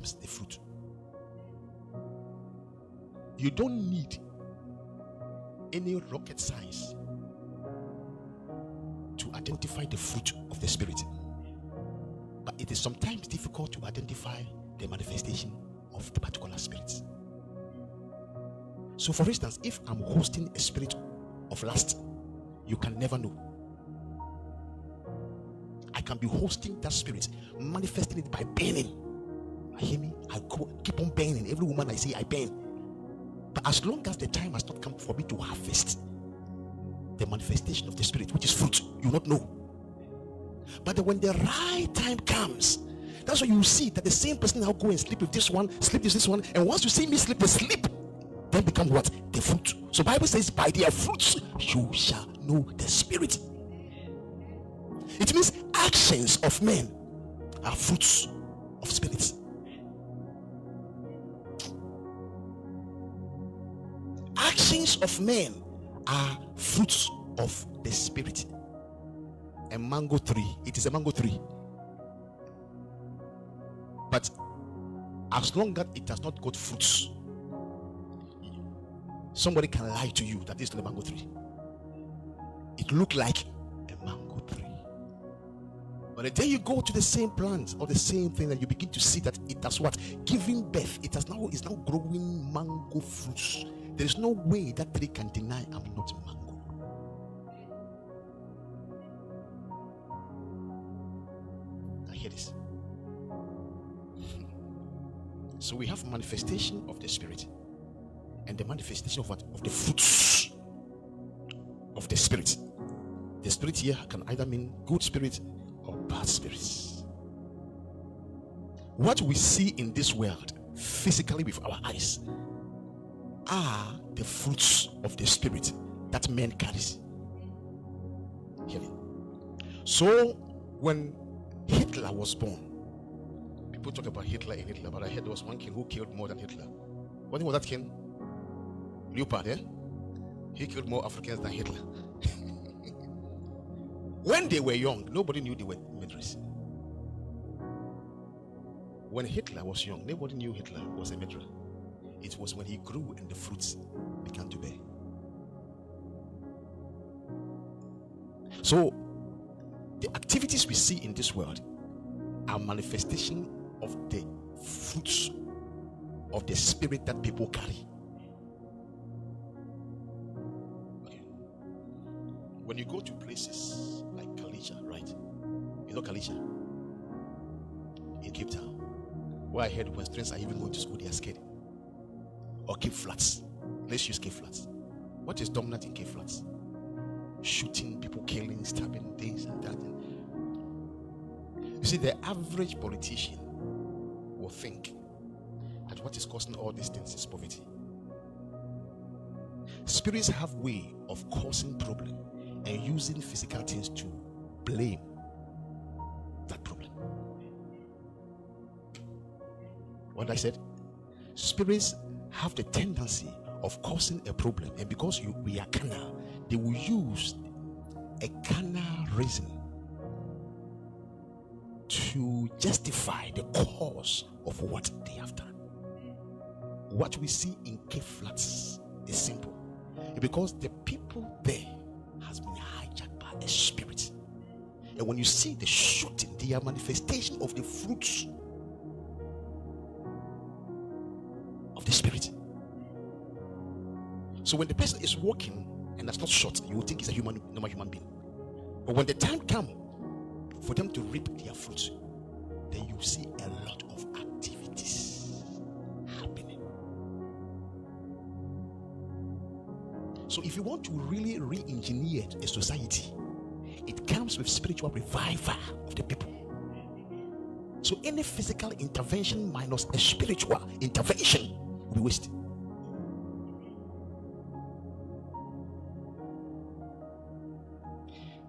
becomes the fruit. You don't need any rocket science to identify the fruit of the Spirit, but it is sometimes difficult to identify the manifestation of the particular spirits. So for instance, if I'm hosting a spirit of lust, you can never know. I can be hosting that spirit, manifesting it by burning. I hear me? I keep on burning. Every woman I see, I burn. But as long as the time has not come for me to harvest the manifestation of the spirit, which is fruit, you will not know. But when the right time comes, that's why you see that the same person now go and sleep with this one, sleep with this one, and once you see me sleep, the sleep then become what? The fruit. So Bible says, by their fruits you shall know the spirit. It means actions of men are fruits of spirits. Actions of men are fruits of the spirit. A mango tree, it is a mango tree. But as long as it has not got fruits, somebody can lie to you that this is not a mango tree. It looks like a mango tree. But the day you go to the same plant or the same thing, and you begin to see that it has what? Giving birth. It is now growing mango fruits. There is no way that tree can deny I'm not mango. I hear this. So we have manifestation of the spirit, and the manifestation of what? Of the fruits of the spirit. The spirit here can either mean good spirit or bad spirits. What we see in this world physically with our eyes are the fruits of the spirit that man carries. Hear me? So when Hitler was born, people talk about Hitler and Hitler, but I heard there was one king who killed more than Hitler. What was that king? Leopard, eh? He killed more Africans than Hitler. When they were young, nobody knew they were murderers. When Hitler was young, nobody knew Hitler was a murderer. It was when he grew and the fruits began to bear. So, the activities we see in this world are manifestation of the fruits of the spirit that people carry. Okay. When you go to places like Kalisha, right? You know Kalisha? In Cape Town. Where I heard when students are even going to school, they are scared. Or Cape Flats. Let's use Cape Flats. What is dominant in Cape Flats? Shooting, people killing, stabbing, this and that. You see, the average politician will think that what is causing all these things is poverty. Spirits have way of causing problem and using physical things to blame that problem. What I said? Spirits have the tendency of causing a problem, and because we are carnal, they will use a carnal reason to justify the cause of what they have done. What we see in Cape Flats is simple, because the people there has been hijacked by a spirit, and when you see the shooting, they are manifestation of the fruits of the spirit. So when the person is walking and that's not shot, you will think it's a normal human being. But when the time comes for them to reap their fruits, then you see a lot of activities happening. So if you want to really re-engineer a society, it comes with spiritual revival of the people. So any physical intervention minus a spiritual intervention will be wasted.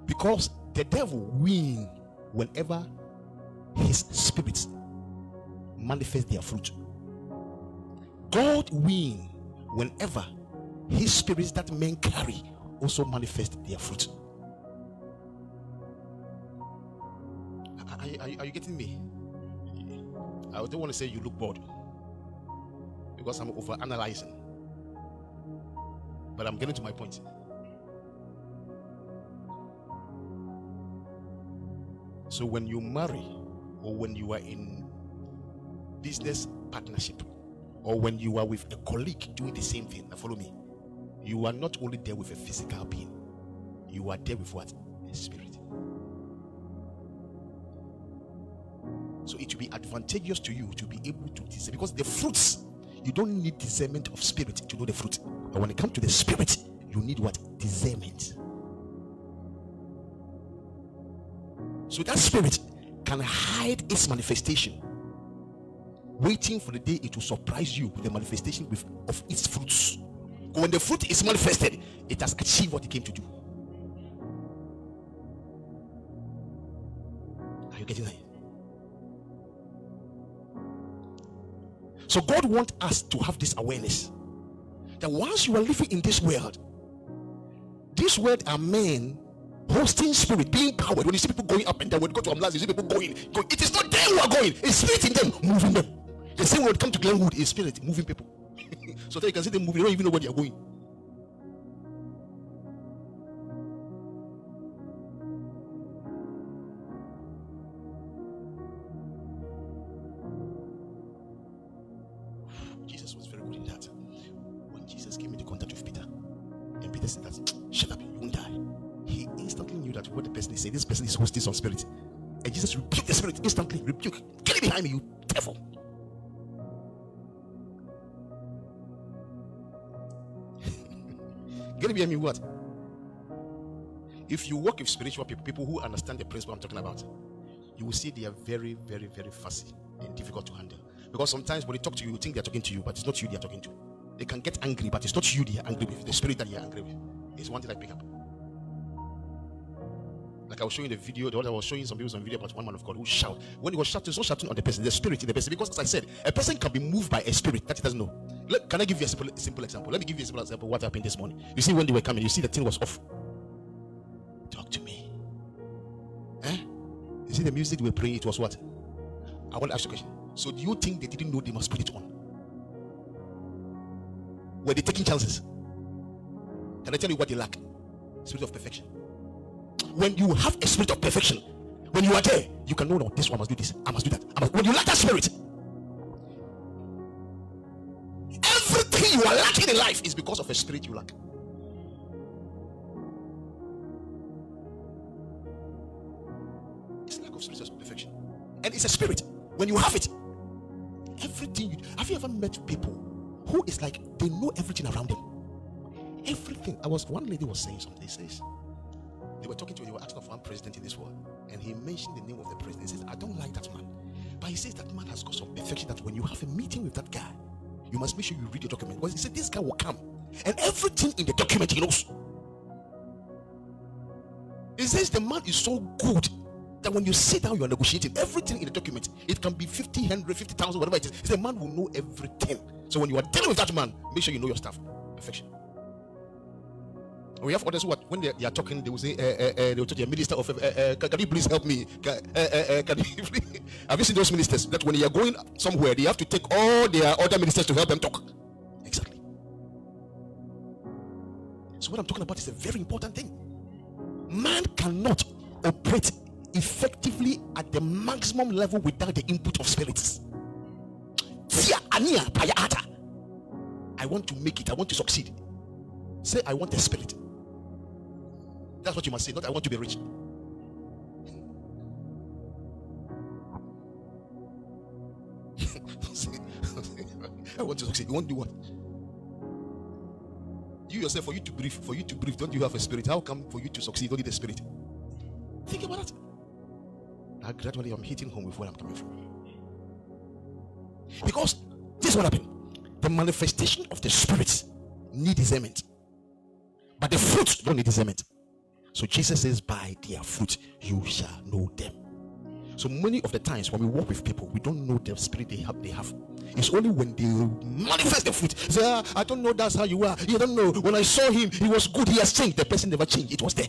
Because the devil wins whenever his spirits manifest their fruit. God wins whenever his spirits that men carry also manifest their fruit. Are you getting me? I don't want to say you look bored because I'm over analyzing, but I'm getting to my point. So when you marry, or when you are in business partnership, or when you are with a colleague doing the same thing, now follow me, you are not only there with a physical being, you are there with what? A spirit. So it will be advantageous to you to be able to discern, because the fruits, you don't need discernment of spirit to know the fruit, but when it comes to the spirit, you need what? Discernment. So that spirit can hide its manifestation, waiting for the day it will surprise you with the manifestation of its fruits. When the fruit is manifested, it has achieved what it came to do. Are you getting that? So God wants us to have this awareness that once you are living in this world are men hosting spirit, being powered. When you see people going up and down, when you go to Amlas, you see people going. It is not them who are going, it's spirit in them moving them. The same when it comes to Glenwood, is spirit moving people. So that you can see them moving, you don't even know where they are going. Jesus was very good in that. When Jesus came into contact with Peter, and Peter said that, shut up, you won't die. He instantly knew that what the person is saying, this person is hosting some spirit. And Jesus rebuked the spirit instantly. Rebuke. Get it behind me, you devil. Get it behind me, what? If you work with spiritual people who understand the principle I'm talking about, you will see they are very, very, very fussy and difficult to handle. Because sometimes when they talk to you, you think they're talking to you, but it's not you they're talking to. They can get angry, but it's not you they are angry with. The spirit that you're angry with. It's one thing I pick up. Like I was showing the video, the other I was showing some people some video about one man of God who shout. When he was shouting, so shouting on the person, the spirit in the person. Because as I said, a person can be moved by a spirit that he doesn't know. Can I give you a simple example? Let me give you a simple example of what happened this morning. You see, when they were coming, you see the thing was off. Talk to me. You see the music they were playing, it was what? I want to ask you a question. So do you think they didn't know they must put it on? Were they taking chances? Can I tell you what they lack? Spirit of perfection. When you have a spirit of perfection, when you are there, you can know, no, this one must do this, I must do that. When you lack that spirit, everything you are lacking in life is because of a spirit you lack. It's lack of spirit of perfection, and it's a spirit. When you have it, everything you have you ever met people who is like they know everything around them? Everything. One lady was saying something. Says they were talking to her, they were asking of one president in this world, and he mentioned the name of the president. He says, I don't like that man, but he says that man has got some perfection that when you have a meeting with that guy, you must make sure you read the document, because he said this guy will come and everything in the document he knows. He says the man is so good that when you sit down, you are negotiating everything in the document. It can be 50, 100, 50,000, whatever it is. He said the man will know everything. So when you are dealing with that man, make sure you know your stuff. Perfection. We have others who when they are talking, they will say, they will tell the minister of, can you please help me? Can you please? Have you seen those ministers that when they are going somewhere, they have to take all their other ministers to help them talk? Exactly. So what I'm talking about is a very important thing. Man cannot operate effectively at the maximum level without the input of spirits. I want to make it. I want to succeed. Say, I want a spirit. That's what you must say, not I want to be rich. I want to succeed. You want to do what? You yourself, for you to breathe, don't you have a spirit? How come for you to succeed, you don't need a spirit? Think about that. Now gradually I'm hitting home with where I'm coming from. Because this is what happened. The manifestation of the spirits need discernment, but the fruits don't need discernment. So Jesus says, by their fruit you shall know them. So many of the times when we walk with people, we don't know the spirit they have. It's only when they manifest the fruit. Say, I don't know, that's how you are. You don't know. When I saw him, he was good, he has changed. The person never changed. It was there.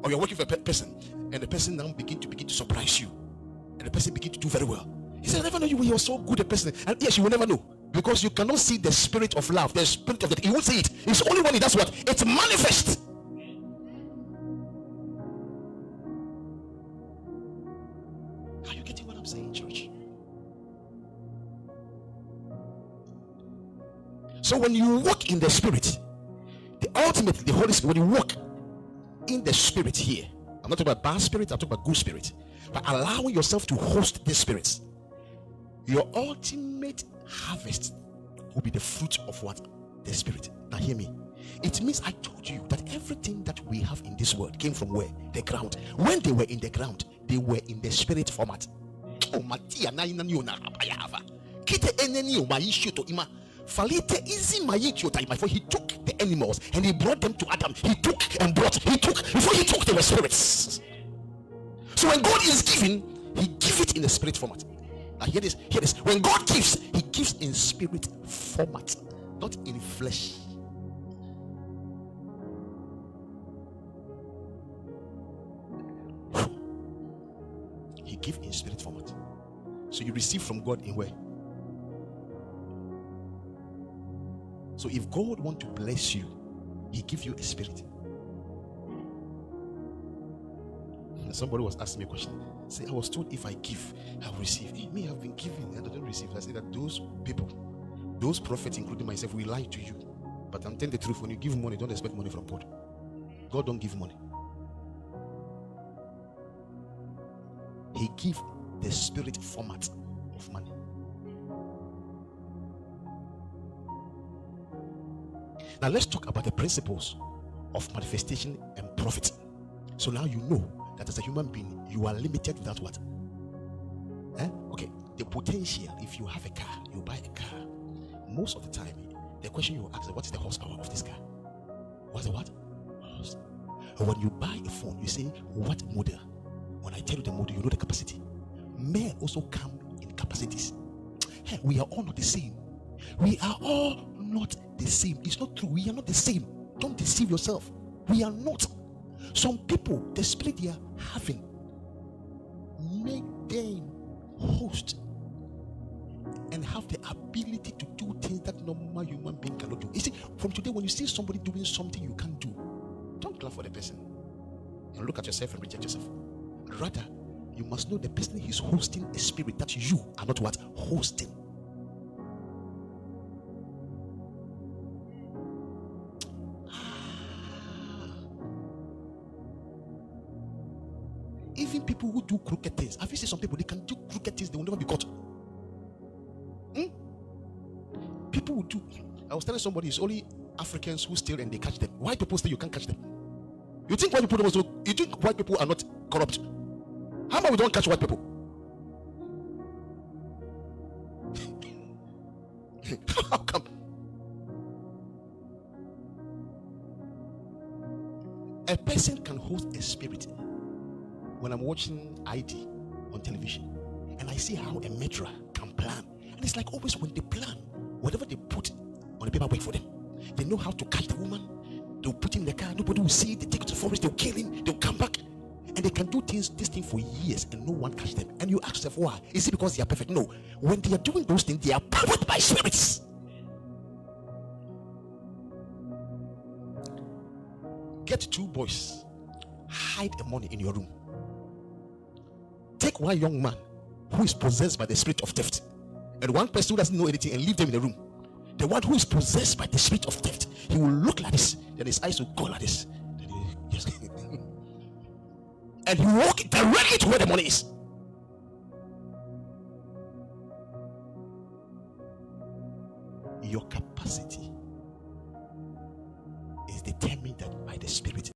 Or you're working for a person, and the person now begin to surprise you, and the person begin to do very well. He said, I never know you were so good a person. And yes, you will never know, because you cannot see the spirit of love, the spirit of you won't see it. It's only when it does what? It's manifest. Are you getting what I'm saying, church? So when you walk in the spirit, the Holy Spirit, when you walk in the spirit here, I'm not talking about bad spirit, I'm talking about good spirit, but allowing yourself to host these spirits, your ultimate harvest will be the fruit of what? The spirit. Now hear me. It means I told you that everything that we have in this world came from where? The ground. When they were in the ground, they were in the spirit format. Before he took the animals and he brought them to Adam, he took before he took, they were spirits. So when God is giving, he gives it in the spirit format. Now hear this. When God gives, he gives in spirit format, not in flesh. He gives in spirit format. So you receive from God in where? So if God wants to bless you, he gives you a spirit. Somebody was asking me a question. Say, I was told if I give, I will receive. Me, I've been giving and I don't receive. I say that those people, those prophets, including myself, we lie to you. But I'm telling the truth, when you give money, don't expect money from God. God don't give money. He gives the spirit format of money. Now let's talk about the principles of manifestation and profit. So now you know that as a human being, you are limited without what? Okay, the potential. If you have a car, you buy a car. Most of the time, the question you ask is, what is the horsepower of this car? What's the what? And when you buy a phone, you say, what model? When I tell you the model, you know the capacity. Men also come in capacities. Hey, we are all not the same. We are all not the same. It's not true. We are not the same. Don't deceive yourself. We are not. Some people, the spirit they are having, make them host and have the ability to do things that normal human being cannot do. You see, from today, when you see somebody doing something you can't do, don't clap for the person and look at yourself and reject yourself. Rather, you must know the person is hosting a spirit that you are not what? Hosting. Even people who do crooked things. Have you seen some people, they can do crooked things, they will never be caught. People who do. I was telling somebody, it's only Africans who steal and they catch them. White people steal, you can't catch them. You think white people are not corrupt? How about we don't catch white people? How come? A person can host a spirit. When I'm watching ID on television and I see how a metra can plan, and it's like always when they plan, whatever they put on the paper wait for them. They know how to catch the woman. They'll put in the car, nobody will see it. They take it to the forest, they'll kill him, they'll come back, and they can do this thing for years and no one catch them. And you ask yourself, why? Is it because they are perfect? No. When they are doing those things, they are powered by spirits. Get 2 boys, hide the money in your room. Take one young man who is possessed by the spirit of theft, and one person who doesn't know anything, and leave them in the room. The one who is possessed by the spirit of theft, he will look like this, then his eyes will go like this, and he will walk directly to where the money is. Your capacity is determined by the spirit